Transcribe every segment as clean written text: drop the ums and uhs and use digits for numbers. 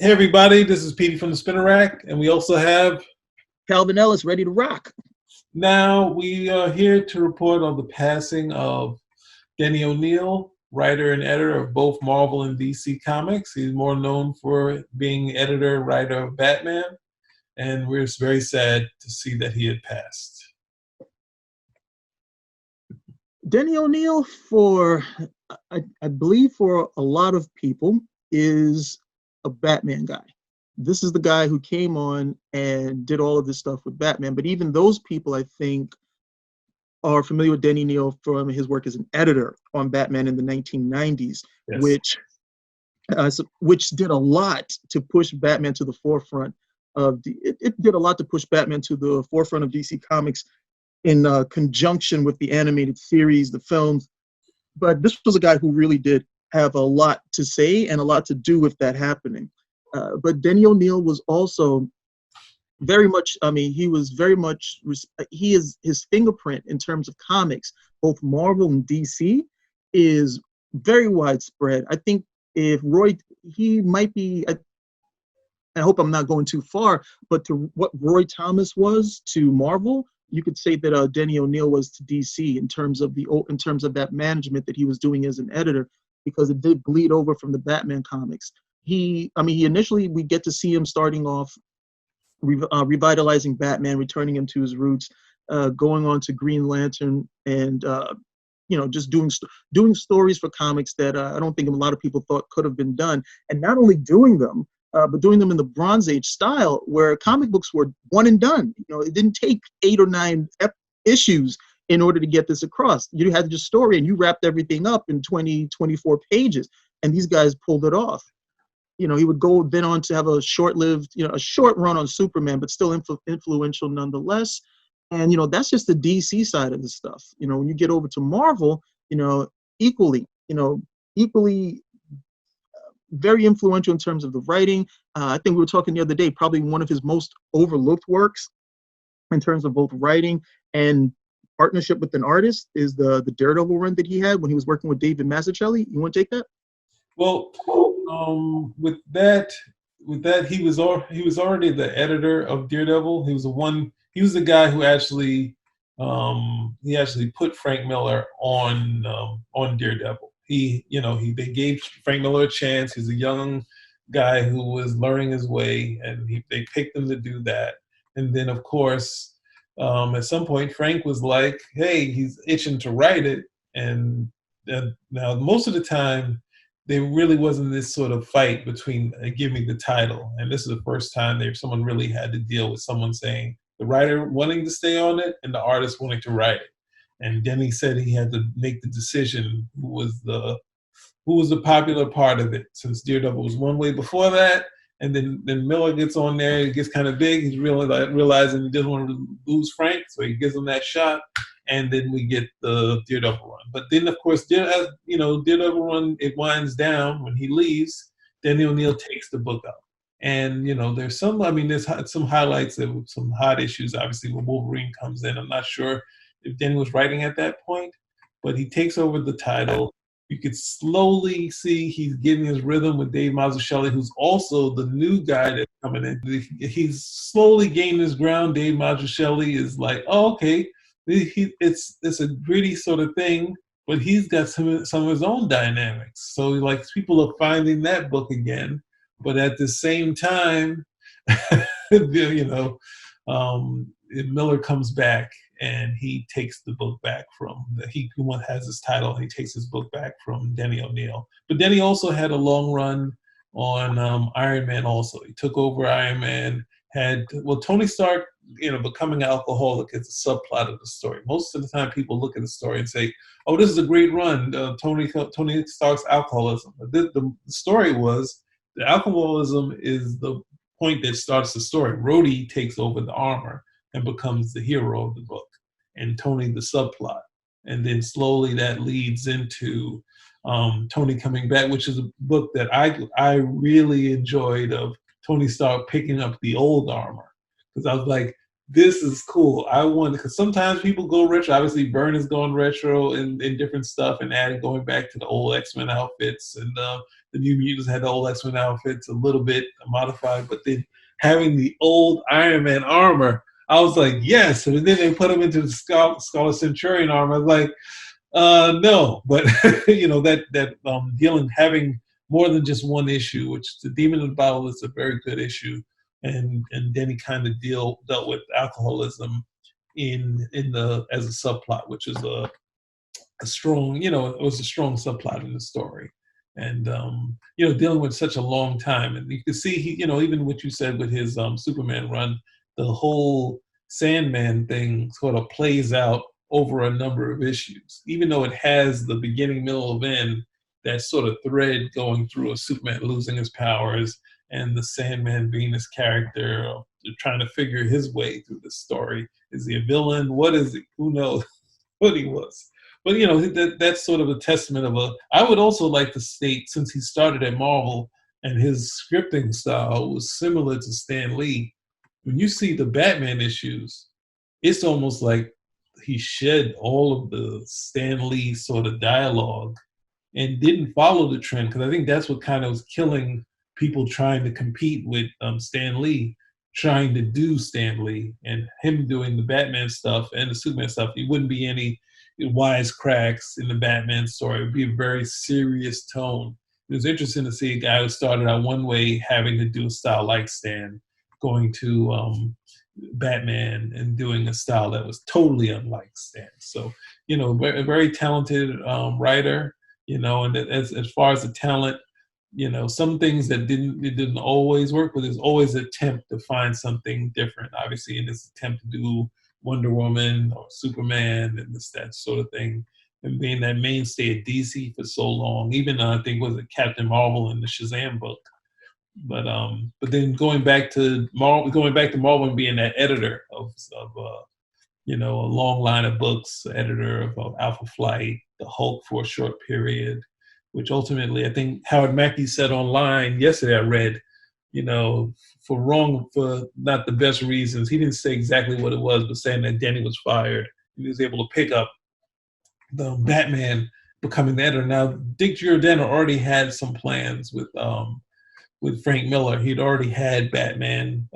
Hey everybody, this is Petey from the Spinner Rack, and we also have Calvin Ellis, ready to rock. now we are here to report on the passing of Denny O'Neil, writer and editor of both Marvel and DC Comics. He's more known for being editor, writer of Batman, and we're very sad to see that he had passed. Denny O'Neil, I believe for a lot of people, is a Batman guy. This is the guy who came on and did all of this stuff with Batman. But even those people, I think, are familiar with Denny O'Neil from his work as an editor on Batman in the 1990s, Yes. which did a lot to push Batman to the forefront of it did a lot to push Batman to the forefront of DC Comics in conjunction with the animated series, the films. But this was a guy who really did have a lot to say and a lot to do with that happening. But Denny O'Neil was also very much, he was very much, his fingerprint in terms of comics, both Marvel and DC, is very widespread. I think if he might be, I hope I'm not going too far, but to what Roy Thomas was to Marvel, you could say that Denny O'Neil was to DC in terms of that management that he was doing as an editor, because it did bleed over from the Batman comics. He initially, we get to see him starting off revitalizing Batman, returning him to his roots, going on to Green Lantern, and just doing stories for comics that I don't think a lot of people thought could have been done, and not only doing them, but doing them in the Bronze Age style, where comic books were one and done. It didn't take 8 or 9 issues in order to get this across. You had just story, and you wrapped everything up in 24 pages, and these guys pulled it off. He would go then on to have a short-lived, a short run on Superman, but still influential nonetheless. And, that's just the DC side of the stuff. When you get over to Marvel, equally very influential in terms of the writing. I think we were talking the other day, probably one of his most overlooked works in terms of both writing and partnership with an artist is the Daredevil run that he had when he was working with David Mazzucchelli. You want to take that? Well, with that, he was already the editor of Daredevil. He was the guy who actually put Frank Miller on Daredevil. They gave Frank Miller a chance. He's a young guy who was learning his way, and they picked him to do that. And then, of course, at some point, Frank was like, "Hey, he's itching to write it." And now, most of the time, there really wasn't this sort of fight between give me the title. And this is the first time someone really had to deal with someone saying the writer wanting to stay on it and the artist wanting to write it. And Denny said he had to make the decision who was the popular part of it, since Daredevil was one way before that. And then Miller gets on there, it gets kind of big. He's realizing he doesn't want to lose Frank, so he gives him that shot. And then we get the Daredevil run. But then, of course, Daredevil run, it winds down when he leaves. Denny O'Neil takes the book up. And, there's some highlights of some hot issues, obviously, when Wolverine comes in. I'm not sure if Denny was writing at that point, but he takes over the title. You could slowly see he's getting his rhythm with Dave Mazzucchelli, who's also the new guy that's coming in. He's slowly gaining his ground. Dave Mazzucchelli is like, oh, okay. It's a gritty sort of thing, but he's got some of his own dynamics. So people are finding that book again, but at the same time, Miller comes back and he takes the book back he has his title. And he takes his book back from Denny O'Neil. But Denny also had a long run on Iron Man. Also, he took over Iron Man. Tony Stark, becoming alcoholic is a subplot of the story. Most of the time, people look at the story and say, "Oh, this is a great run, Tony Stark's alcoholism." But the story was the alcoholism is the point that starts the story. Rhodey takes over the armor and becomes the hero of the book, and Tony the subplot. And then slowly that leads into Tony coming back, which is a book that I really enjoyed, of Tony Stark picking up the old armor, because I was like, this is cool. I want, because sometimes people go retro. Obviously, Byrne has gone retro in different stuff and added, going back to the old X-Men outfits, and the New Mutants had the old X-Men outfits a little bit modified, but then having the old Iron Man armor, I was like, yes. And then they put him into the Scarlet Centurion armor. I was like, no. But that dealing, having more than just one issue, which the Demon in the Bottle is a very good issue, and Denny kind of dealt with alcoholism in the as a subplot, which is a strong, it was a strong subplot in the story. And dealing with such a long time, and you can see even what you said with his Superman run, the whole Sandman thing sort of plays out over a number of issues, even though it has the beginning, middle, of end, that sort of thread going through of Superman losing his powers and the Sandman being this character trying to figure his way through the story. Is he a villain? What is he? Who knows what he was? But that's sort of a testament of a. I would also like to state, since he started at Marvel and his scripting style was similar to Stan Lee, when you see the Batman issues, it's almost like he shed all of the Stan Lee sort of dialogue and didn't follow the trend, because I think that's what kind of was killing people trying to compete with Stan Lee, trying to do Stan Lee, and him doing the Batman stuff and the Superman stuff. It wouldn't be any wisecracks in the Batman story. It would be a very serious tone. It was interesting to see a guy who started out one way having to do a style like Stan, going to Batman and doing a style that was totally unlike Stan. So, a very talented writer, and as far as the talent, some things that didn't always work, but there's always an attempt to find something different. Obviously, in this attempt to do Wonder Woman or Superman and that sort of thing, and being that mainstay at DC for so long, even I think was it Captain Marvel in the Shazam book. But then going back to Marvel and being that editor of a long line of books, editor of Alpha Flight, the Hulk for a short period, which ultimately I think Howard Mackey said online yesterday, I read, for not the best reasons. He didn't say exactly what it was, but saying that Denny was fired. He was able to pick up the Batman becoming the editor. Now, Dick Giordano already had some plans with Frank Miller. He'd already had Batman,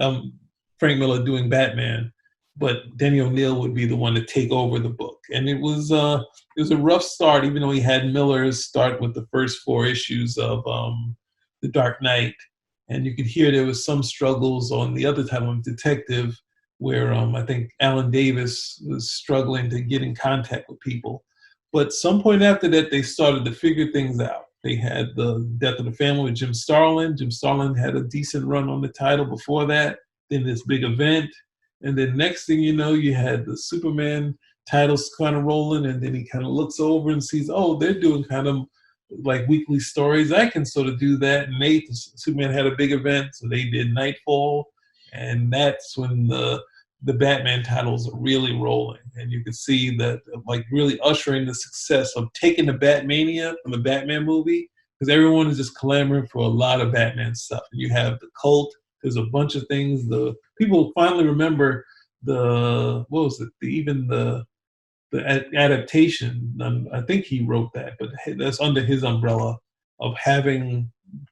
Frank Miller doing Batman, but Denny O'Neil would be the one to take over the book. And it was a rough start, even though he had Miller's start with the first 4 issues of The Dark Knight. And you could hear there was some struggles on the other title, Detective, where I think Alan Davis was struggling to get in contact with people. But some point after that, they started to figure things out. They had the Death of the Family with Jim Starlin. Jim Starlin had a decent run on the title before that. Then this big event. And then next thing you know, you had the Superman titles kind of rolling. And then he kind of looks over and sees, oh, they're doing kind of like weekly stories. I can sort of do that. And Superman had a big event, so they did Knightfall. And that's when the Batman titles are really rolling. And you can see that, like, really ushering the success of taking the Batmania from the Batman movie, because everyone is just clamoring for a lot of Batman stuff. And you have the cult. There's a bunch of things. The people finally remember the adaptation. I think he wrote that, but that's under his umbrella of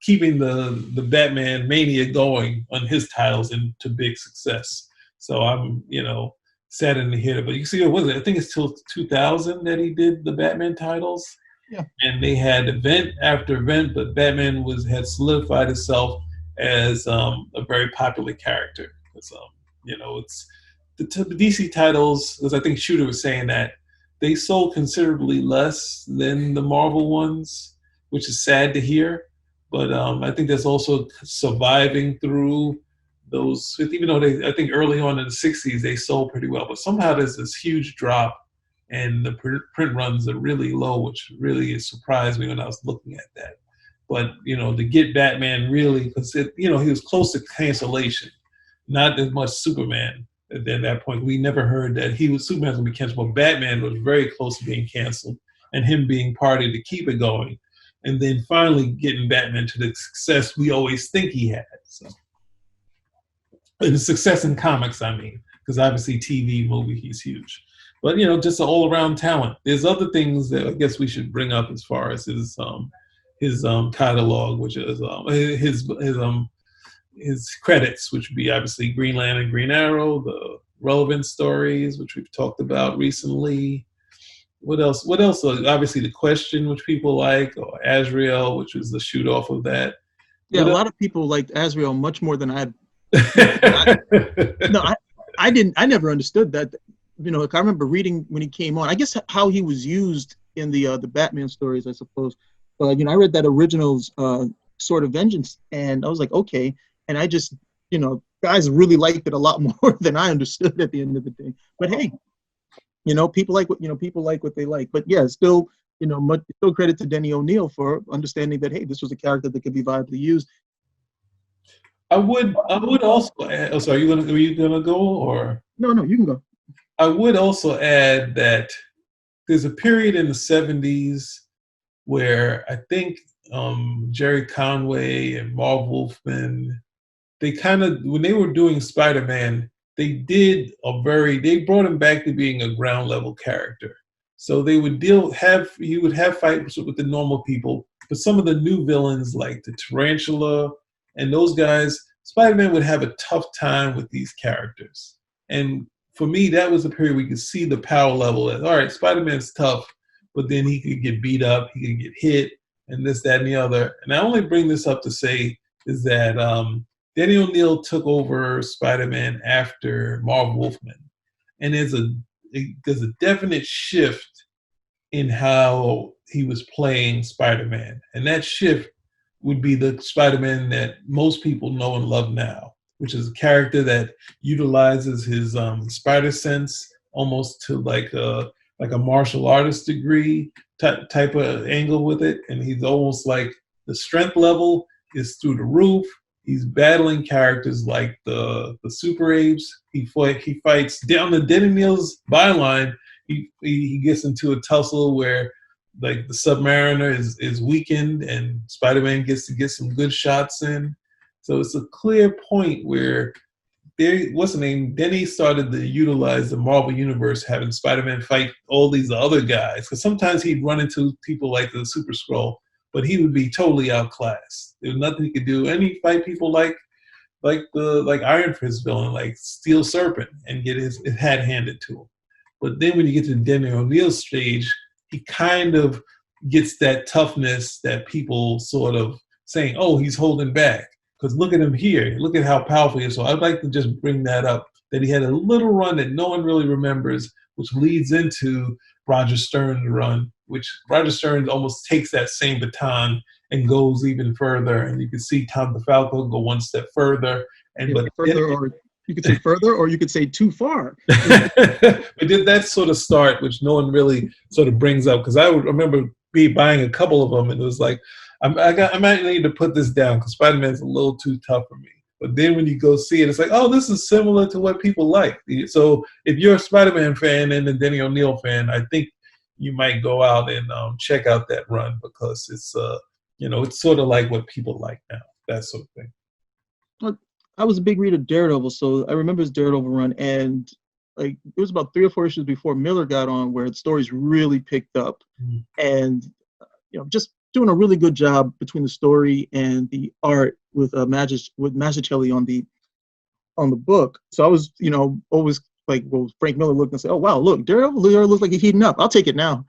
keeping the Batman mania going on his titles into big success. So I'm, saddened to hear it. But you see, I think it's till 2000 that he did the Batman titles. Yeah. And they had event after event, but Batman had solidified itself as a very popular character. It's the DC titles, as I think Shooter was saying, that they sold considerably less than the Marvel ones, which is sad to hear. But I think that's also surviving through those, even though I think early on in the 60s, they sold pretty well. But somehow there's this huge drop, and the print runs are really low, which really surprised me when I was looking at that. But, to get Batman really, because, he was close to cancellation, not as much Superman. At that point, we never heard that Superman was going to be canceled, but Batman was very close to being canceled, and him being party to keep it going. And then finally getting Batman to the success we always think he had. So, and the success in comics, I mean. because obviously TV, movie, he's huge. But just an all-around talent. There's other things that I guess we should bring up as far as his catalog, which is his credits, which would be obviously Green Lantern, Green Arrow, the relevant stories, which we've talked about recently. What else? What else? Obviously, The Question, which people like, or Azrael, which was the shoot off of that. Yeah, What a else? lot of people liked Azrael much more than I. No, I didn't. I never understood that. Like I remember reading when he came on. I guess how he was used in the Batman stories, I suppose. But I read that original's Sword of Vengeance, and I was like, okay. And I just, guys really liked it a lot more than I understood at the end of the day. But hey, people like what people like what they like. But yeah, still, still credit to Denny O'Neil for understanding that hey, this was a character that could be viably used. I would also add, oh, sorry, were you gonna go, or? No, no, you can go. I would also add that there's a period in the 70s where I think Jerry Conway and Marv Wolfman, they kind of, when they were doing Spider-Man, they brought him back to being a ground level character. So they would he would have fights with the normal people, but some of the new villains like the Tarantula and those guys, Spider-Man would have a tough time with these characters. And for me, that was a period we could see the power level as, all right, Spider-Man's tough, but then he could get beat up, he could get hit, and this, that, and the other. And I only bring this up to say is that Denny O'Neil took over Spider-Man after Marv Wolfman. And there's a definite shift in how he was playing Spider-Man. And that shift would be the Spider-Man that most people know and love now, which is a character that utilizes his spider sense almost to like a martial artist degree type of angle with it. And he's almost like the strength level is through the roof. He's battling characters like the Super Apes. He fights down the Denny O'Neil's byline. He gets into a tussle where like the Submariner is weakened and Spider-Man gets to get some good shots in. So it's a clear point where Denny started to utilize the Marvel Universe, having Spider-Man fight all these other guys. Because sometimes he'd run into people like the Super Skrull, but he would be totally outclassed. There was nothing he could do. And he'd fight people like Iron Fist villain, like Steel Serpent, and get his head handed to him. But then when you get to Denny O'Neil's stage, he kind of gets that toughness that people sort of saying, oh, he's holding back. Because look at him here. Look at how powerful he is. So I'd like to just bring that up, that he had a little run that no one really remembers, which leads into Roger Stern's run, which Roger Stern almost takes that same baton and goes even further. And you can see Tom DeFalco go one step further. Or you could say further, or you could say too far. But did that sort of start, which no one really sort of brings up, because I would remember buying a couple of them, and it was like, I might need to put this down because Spider-Man's a little too tough for me. But then when you go see it, it's like, oh, this is similar to what people like. So if you're a Spider-Man fan and a Denny O'Neil fan, I think you might go out and check out that run, because it's it's sort of like what people like now, that sort of thing. Well, I was a big reader of Daredevil, so I remember his Daredevil run, and like it was about 3 or 4 issues before Miller got on where the stories really picked up, and just doing a really good job between the story and the art with Mazzucchelli on the book. So I was always like, well, Frank Miller looked and said, oh wow, look, Daredevil looks like he's heating up. I'll take it now.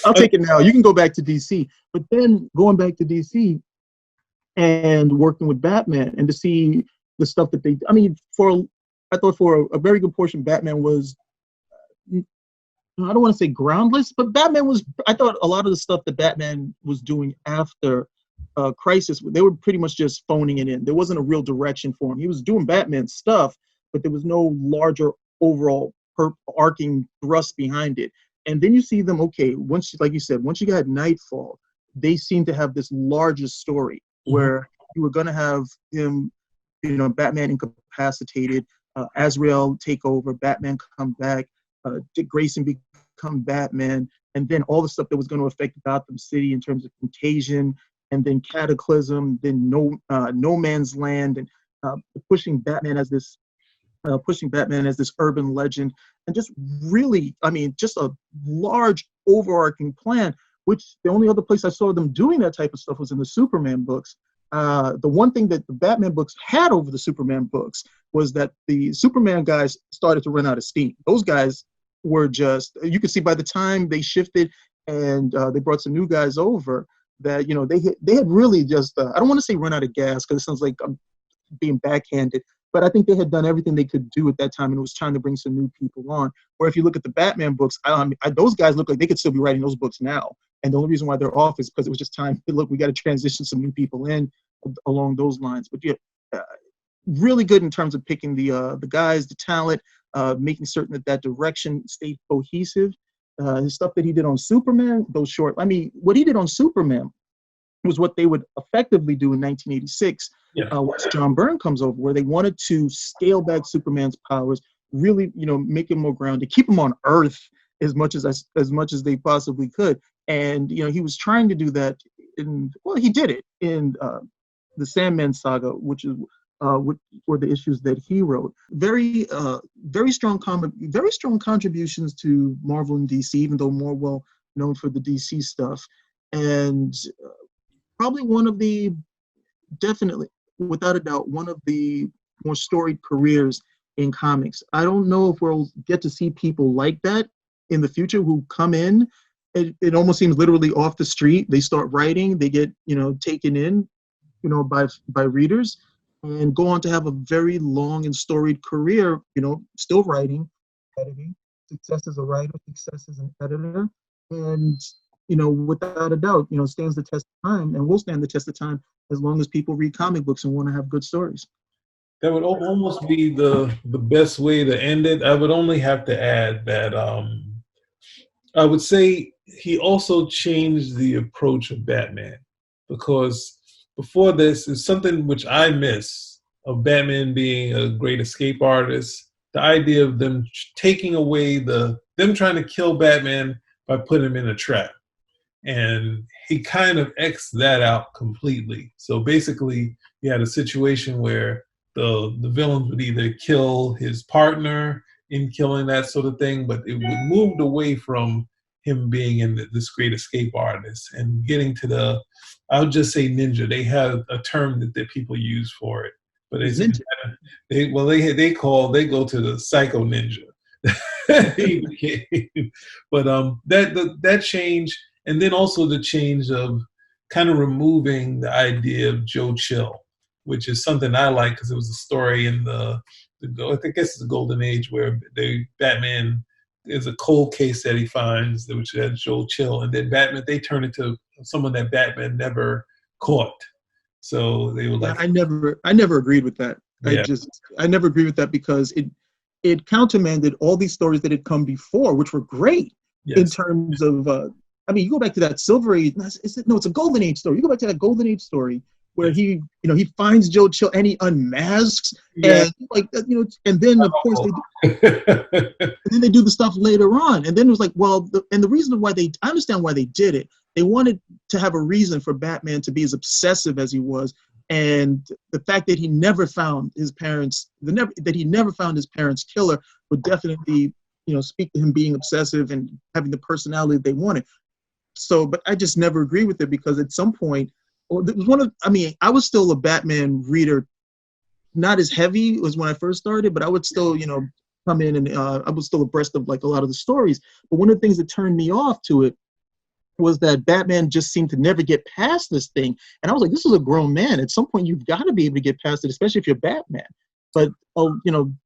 I'll take it now. You can go back to DC. But then going back to DC and working with Batman, and to see the stuff that I thought for a very good portion, Batman was, I don't want to say groundless, but I thought a lot of the stuff that Batman was doing after Crisis, they were pretty much just phoning it in. There wasn't a real direction for him. He was doing Batman stuff, but there was no larger overall arcing thrust behind it. And then you see them, okay, like you said, once you got Knightfall, they seem to have this larger story where you were going to have him, Batman incapacitated, Azrael take over, Batman come back, Dick Grayson become Batman, and then all the stuff that was going to affect Gotham City in terms of Contagion, and then Cataclysm, then No Man's Land, and pushing Batman as this pushing Batman as this urban legend, and just really, I mean, just a large overarching plan, which the only other place I saw them doing that type of stuff was in the Superman books. The one thing that the Batman books had over the Superman books was that the Superman guys started to run out of steam. Those guys were just, you could see by the time they shifted and they brought some new guys over, that, you know, they had really just, I don't want to say run out of gas, because it sounds like I'm being backhanded, but I think they had done everything they could do at that time, and it was trying to bring some new people on. Where if you look at the Batman books, those guys look like they could still be writing those books now. And the only reason why they're off is because it was just time. Look, we got to transition some new people in along those lines. But yeah, really good in terms of picking the guys, the talent, making certain that direction stayed cohesive. His stuff that he did on Superman, those short. I mean, what he did on Superman was what they would effectively do in 1986. Once John Byrne comes over, where they wanted to scale back Superman's powers, really, you know, make him more grounded, keep him on Earth as much as they possibly could. And you know, he was trying to do that he did it in the Sandman saga, which were the issues that he wrote. Very strong contributions to Marvel and DC, even though more well known for the DC stuff. And probably definitely, without a doubt, one of the more storied careers in comics. I don't know if we'll get to see people like that in the future who come in. It almost seems literally off the street. They start writing, they get, you know, taken in, you know, by readers, and go on to have a very long and storied career, you know, still writing, editing, success as a writer, success as an editor, and, you know, without a doubt, you know, stands the test of time and will stand the test of time as long as people read comic books and want to have good stories. That would almost be the best way to end it. I would only have to add that I would say he also changed the approach of Batman, because before this is something which I miss of Batman being a great escape artist. The idea of them taking away them trying to kill Batman by putting him in a trap. And he kind of X'd that out completely. So basically, you had a situation where the villains would either kill his partner in killing that sort of thing, but it moved away from him being in this great escape artist and getting to I would just say ninja. They have a term that people use for it, but they go to the psycho ninja. But that change, and then also the change of kind of removing the idea of Joe Chill, which is something I like because it was a story in I guess it's the Golden Age where Batman is a cold case that he finds, which has Joe Chill, and then they turn into someone that Batman never caught. So they were like, I never agreed with that. Yeah. I never agreed with that because it countermanded all these stories that had come before, which were great. Yes. In terms of, I mean, you go back to that Silver Age. It's a Golden Age story. You go back to that Golden Age story where he finds Joe Chill and he unmasks, and and then of course they do the stuff later on, and then it was like, well, and the reason why I understand why they did it. They wanted to have a reason for Batman to be as obsessive as he was, and the fact that he never found his parents, killer, would definitely speak to him being obsessive and having the personality they wanted. So, but I just never agree with it because at some point, it was I was still a Batman reader, not as heavy as when I first started, but I would still, come in and I was still abreast of like a lot of the stories. But one of the things that turned me off to it was that Batman just seemed to never get past this thing. And I was like, this is a grown man. At some point, you've got to be able to get past it, especially if you're Batman. But, him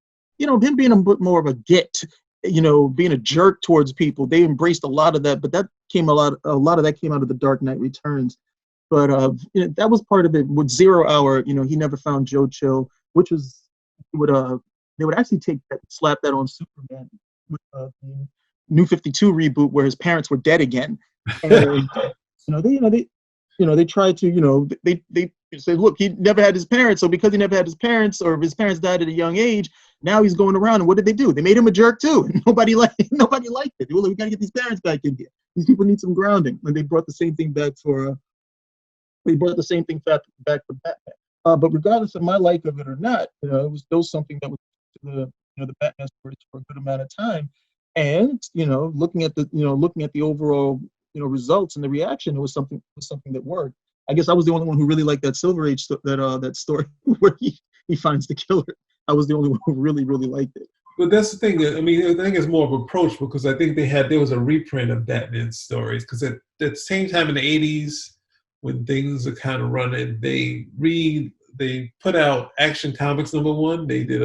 being a bit more of a git, being a jerk towards people, they embraced a lot of that. But a lot of that came out of the Dark Knight Returns. But that was part of it. With 0 Hour, he never found Joe Chill, which was they would actually slap that on Superman with the New 52 reboot where his parents were dead again. And they tried to they say, look, he never had his parents, so because he never had his parents, or if his parents died at a young age, now he's going around, and what did they do? They made him a jerk too. Nobody liked it. Well, we got to get these parents back in here. These people need some grounding, and they brought the same thing back for Batman. But regardless of my like of it or not, it was still something that was the Batman stories for a good amount of time, and looking at the overall results and the reaction, it was something that worked. I guess I was the only one who really liked that Silver Age that story where he finds the killer. I was the only one who really liked it. But that's the thing. I mean, I think it's more of approach because I think there was a reprint of Batman stories because at the same time in the '80s when things are kind of running, they put out Action Comics #1. They did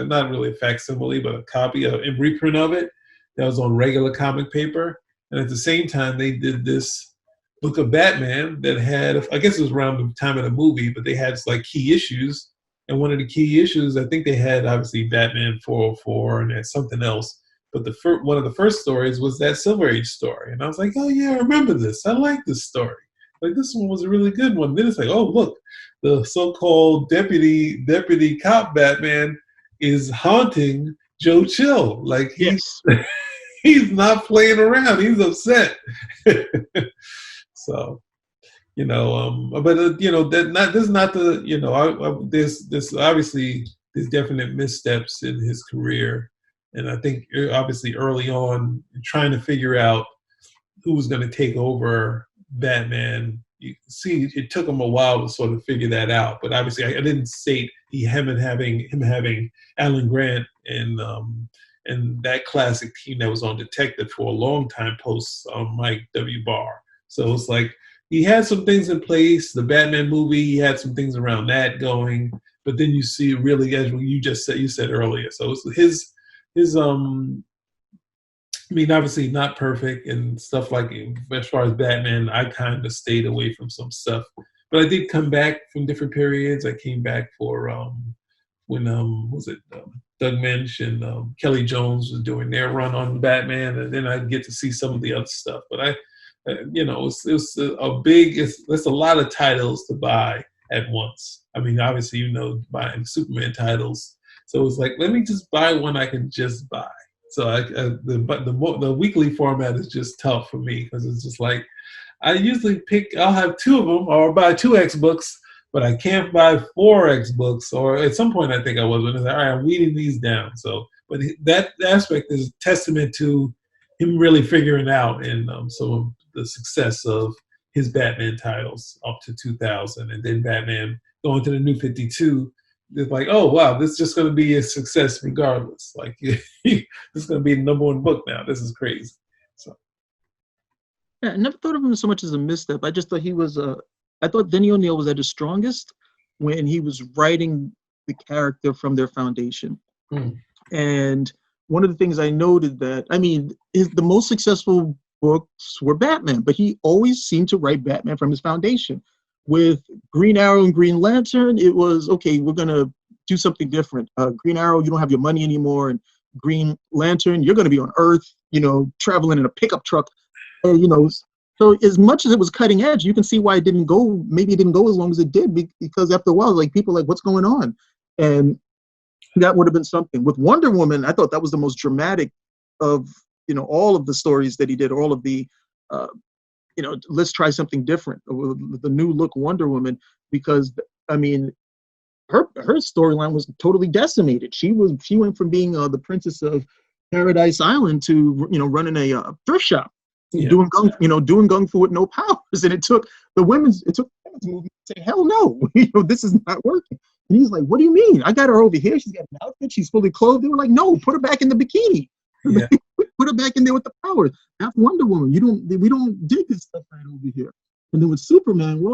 not really a facsimile, but a copy of a reprint of it that was on regular comic paper. And at the same time, they did this book of Batman that had, I guess it was around the time of the movie, but they had like key issues. And one of the key issues, I think they had obviously Batman 404 and had something else. But one of the first stories was that Silver Age story. And I was like, oh yeah, I remember this. I like this story. Like this one was a really good one. Then it's like, oh look, the so-called deputy cop Batman is haunting Joe Chill. Like he's not playing around. He's upset. So, there's obviously there's definite missteps in his career, and I think obviously early on trying to figure out who was going to take over Batman. You see, it took him a while to sort of figure that out, but obviously I didn't state him having Alan Grant and that classic team that was on Detective for a long time post Mike W. Barr. So it's like he had some things in place. The Batman movie, he had some things around that going, but then you see really, as you said earlier. So it's his I mean, obviously not perfect and stuff like as far as Batman, I kind of stayed away from some stuff, but I did come back from different periods. I came back for when Doug Mensch and Kelly Jones was doing their run on Batman, and then I get to see some of the other stuff. But it's a lot of titles to buy at once. I mean, obviously, buying Superman titles. So it's like, let me just buy one I can just buy. So the weekly format is just tough for me because it's just like I usually I'll have two of them or buy 2 X books, but I can't buy 4 X books. Or at some point I think I was, but it's like, all right, I'm weeding these down. So, but that aspect is a testament to him really figuring out and some of the success of his Batman titles up to 2000, and then Batman going to the New 52. It's like, oh wow, this is just going to be a success regardless. Like this is going to be the #1 book now. This is crazy. So yeah, I never thought of him so much as a misstep. I just thought I thought Denny O'Neil was at his strongest when he was writing the character from their foundation. And one of the things I noted that, I mean, the most successful books were Batman, but he always seemed to write Batman from his foundation. With Green Arrow and Green Lantern, it was, okay, we're going to do something different. Green Arrow, you don't have your money anymore. And Green Lantern, you're going to be on Earth, traveling in a pickup truck. So as much as it was cutting edge, you can see why maybe it didn't go as long as it did, because after a while, like people like, what's going on? And that would have been something. With Wonder Woman, I thought that was the most dramatic of, all of the stories that he did, all of the, let's try something different, the new look Wonder Woman, because I mean, her storyline was totally decimated. She went from being the princess of Paradise Island to running a thrift shop, doing gung fu with no powers, and it took the women's movement to say, hell no, this is not working. And he's like, what do you mean? I got her over here. She's got an outfit. She's fully clothed. They were like, no, put her back in the bikini. Yeah. Put her back in there with the powers. That's Wonder Woman. We don't dig this stuff right over here. And then with Superman,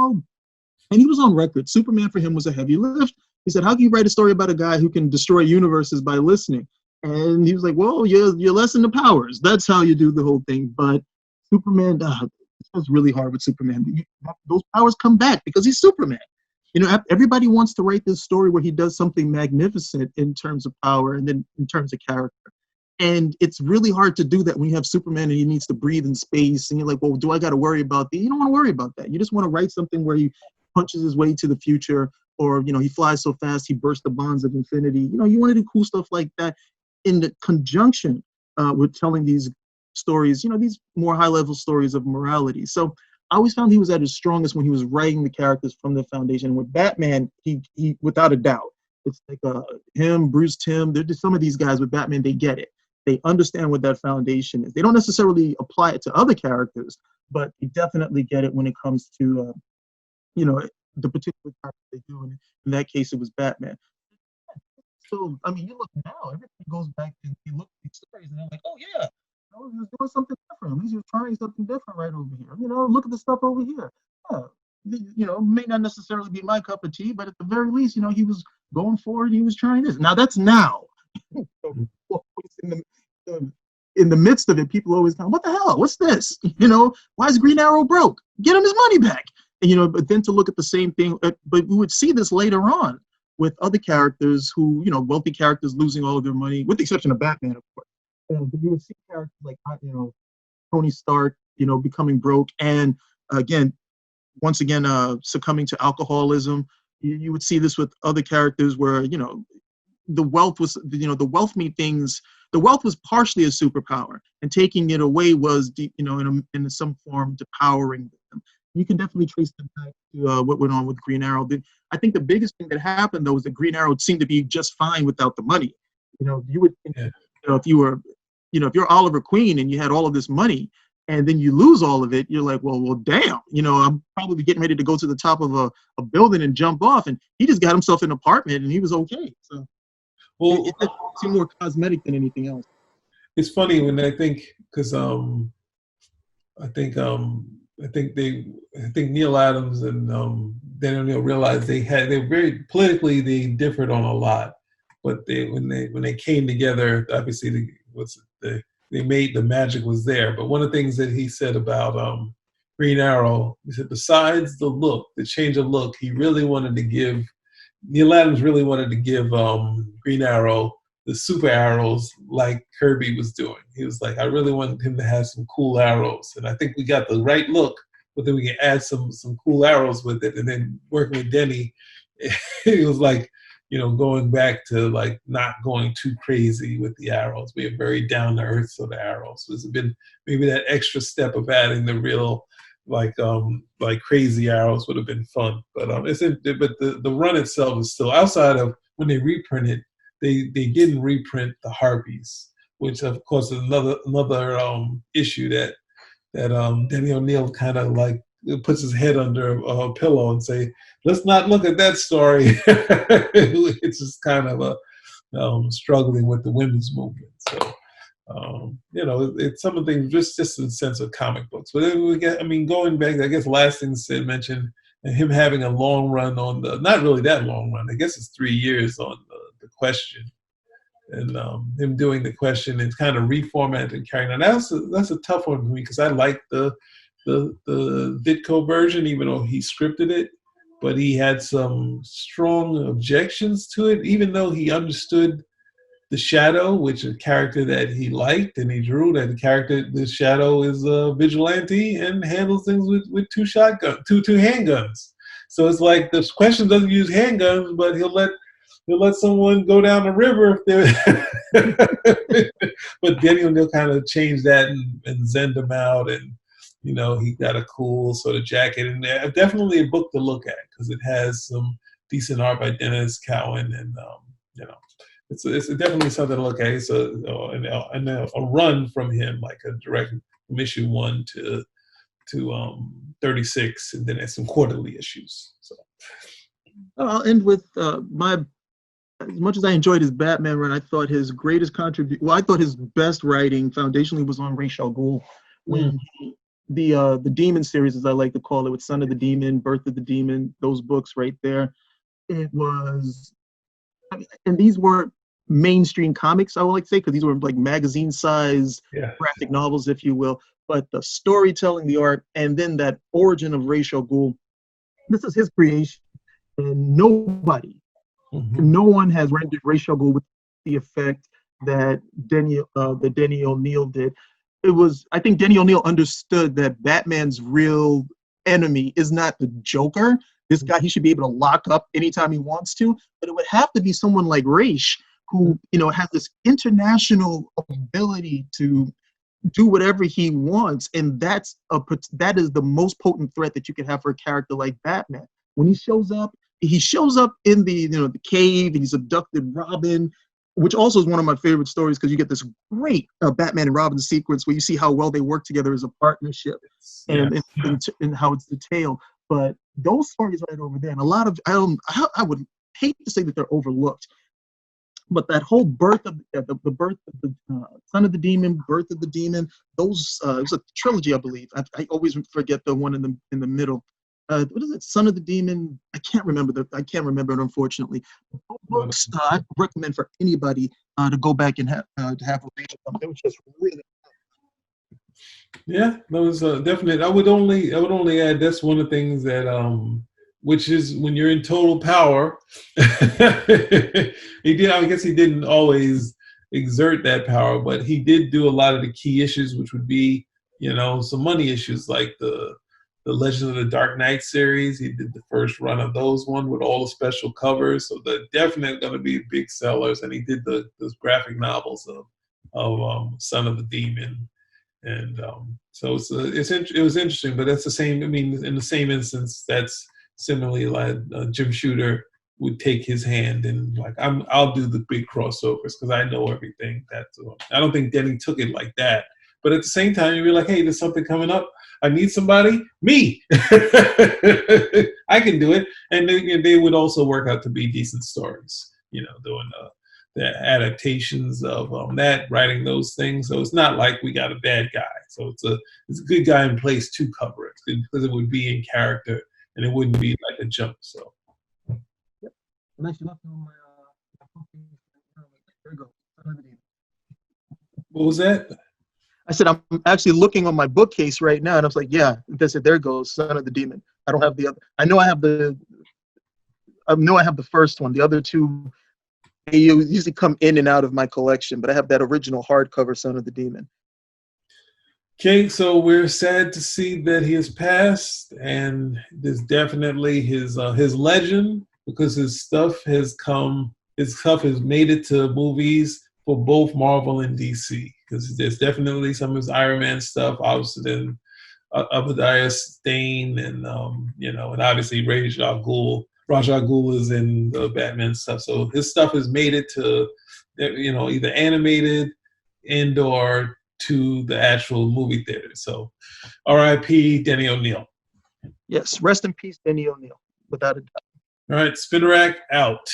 and he was on record. Superman for him was a heavy lift. He said, how can you write a story about a guy who can destroy universes by listening? And he was like, well, you lessen the powers. That's how you do the whole thing. But Superman, it was really hard with Superman. Those powers come back because he's Superman. Everybody wants to write this story where he does something magnificent in terms of power and then in terms of character. And it's really hard to do that when you have Superman and he needs to breathe in space. And you're like, well, do I got to worry about that? You don't want to worry about that. You just want to write something where he punches his way to the future, or, he flies so fast he bursts the bonds of infinity. You want to do cool stuff like that in the conjunction with telling these stories, these more high-level stories of morality. So I always found he was at his strongest when he was writing the characters from the foundation. With Batman, he without a doubt, It's like him, Bruce Timm. They're just some of these guys with Batman. They get it. They understand what that foundation is. They don't necessarily apply it to other characters, but they definitely get it when it comes to you know, the particular character they do. And in that case, it was Batman. So, I mean, you look now, everything goes back and you look at these stories and they're like, oh, yeah, you know, he was doing something different. At least he was trying something different right over here. You know, look at the stuff over here. Yeah, you know, may not necessarily be my cup of tea, but at the very least, you know, he was going forward. He was trying this. Now, that's now. in the midst of it, people always go, what the hell? What's this? You know, why is Green Arrow broke? Get him his money back. And, you know, but then to look at the same thing, but we would see this later on with other characters who, you know, wealthy characters losing all of their money, with the exception of Batman, of course. But you would see characters like, you know, Tony Stark, you know, becoming broke, and again, once again, succumbing to alcoholism. You would see this with other characters where, you know, the wealth was, you know, the wealth made things. The wealth was partially a superpower, and taking it away was, you know, in some form, depowering them. You can definitely trace that back to what went on with Green Arrow. I think the biggest thing that happened, though, was that Green Arrow seemed to be just fine without the money. You know, you would think, you know, if you were, you know, if you're Oliver Queen and you had all of this money and then you lose all of it, you're like, well, damn, you know, I'm probably getting ready to go to the top of a building and jump off. And he just got himself an apartment and he was okay. So Well, it seemed more cosmetic than anything else. it's funny when I think, because I think I think Neil Adams and Denny O'Neil realized they were very politically, they differed on a lot, but when they came together, obviously they made, the magic was there. But one of the things that he said about Green Arrow, he said besides the look, the change of look, Neil Adams really wanted to give Green Arrow the super arrows like Kirby was doing. He was like, I really wanted him to have some cool arrows. And I think we got the right look, but then we can add some cool arrows with it. And then working with Denny, it was like, you know, going back to like not going too crazy with the arrows, being very down to earth sort of arrows. So it's been maybe that extra step of adding the real like crazy arrows would have been fun. But but the run itself is still, outside of when they reprinted, they didn't reprint the Harpies, which of course is another issue that Denny O'Neil kind of like puts his head under a pillow and say, let's not look at that story. It's just kind of a struggling with the women's movement. So you know, it's some of the things just in the sense of comic books. But then we get, I mean, going back, I guess last thing Sid mentioned, and him having a long run on not really that long run, I guess it's 3 years on the Question, and him doing the Question and kind of reformatting carrying on. That's a tough one for me because I like the Ditko version, even though he scripted it, but he had some strong objections to it, even though he understood the Shadow, which is a character that he liked, and he drew that the Shadow is a vigilante and handles things with two handguns. So it's like the Question doesn't use handguns, but he'll let someone go down the river if they're but Denny O'Neil kind of changed that and zenned him out, and you know, he got a cool sort of jacket, and definitely a book to look at because it has some decent art by Dennis Cowan, and you know, it's definitely something to look at. It's a run from him, like a direct from issue 1 to 36, and then there's some quarterly issues. So I'll end with as much as I enjoyed his Batman run, I thought his greatest contribution, well, I thought his best writing foundationally was on Ra's al Ghul. When the Demon series, as I like to call it, with Son of the Demon, Birth of the Demon, those books right there, it was, I mean, and these weren't mainstream comics, I would like to say, because these were like magazine-sized graphic novels, if you will, but the storytelling, the art, and then that origin of Ra's al Ghul, this is his creation, and no one has rendered Ra's al Ghul with the effect that Denny O'Neil did. It was, I think Denny O'Neil understood that Batman's real enemy is not the Joker. This guy, he should be able to lock up anytime he wants to, but it would have to be someone like Ra's, who, you know, has this international ability to do whatever he wants, and that is the most potent threat that you can have for a character like Batman. When he shows up, he shows up in the the cave, and he's abducted Robin, which also is one of my favorite stories because you get this great Batman and Robin sequence where you see how well they work together as a partnership, Yeah. and how it's detailed. But those stories right over there, and a lot of I would hate to say that they're overlooked, but that whole birth of the birth of the son of the demon, birth of the demon, those it was a trilogy, I believe. I always forget the one in the middle. What is it? Son of the Demon. I can't remember it, unfortunately. Those books I recommend for anybody to go back and have a read of them. They were just really. Yeah, that was definite. I would only add that's one of the things that which is when you're in total power. He did. I guess he didn't always exert that power, but he did do a lot of the key issues, which would be some money issues like the Legend of the Dark Knight series. He did the first run of those one with all the special covers, so they're definitely going to be big sellers. And he did those graphic novels of Son of the Demon. And so it was interesting, but that's the same. I mean, in the same instance, that's similarly like Jim Shooter would take his hand and like I'll do the big crossovers because I know everything. I don't think Denny took it like that, but at the same time, you'd be like, hey, there's something coming up. I need somebody. Me, I can do it, and they would also work out to be decent stories. Doing the adaptations of that, writing those things. So it's not like we got a bad guy. So it's a good guy in place to cover it because it would be in character and it wouldn't be like a jump. So. Yep. I'm actually looking on there we go. What was that? I said I'm actually looking on my bookcase right now, and I was like, yeah, that's it. There goes Son of the Demon. I don't have the other. I know I have the first one. The other two, they usually come in and out of my collection, but I have that original hardcover Son of the Demon. Okay, so we're sad to see that he has passed, and there's definitely his legend because his stuff has made it to movies for both Marvel and DC. Because there's definitely some of his Iron Man stuff, obviously then Obadiah Stane, and and obviously Ra's al Ghul. Ra's al Ghul is in the Batman stuff, so his stuff has made it to either animated and or to the actual movie theater. So R.I.P. Denny O'Neil. Yes, rest in peace, Denny O'Neil, without a doubt. All right, Spinnerack out.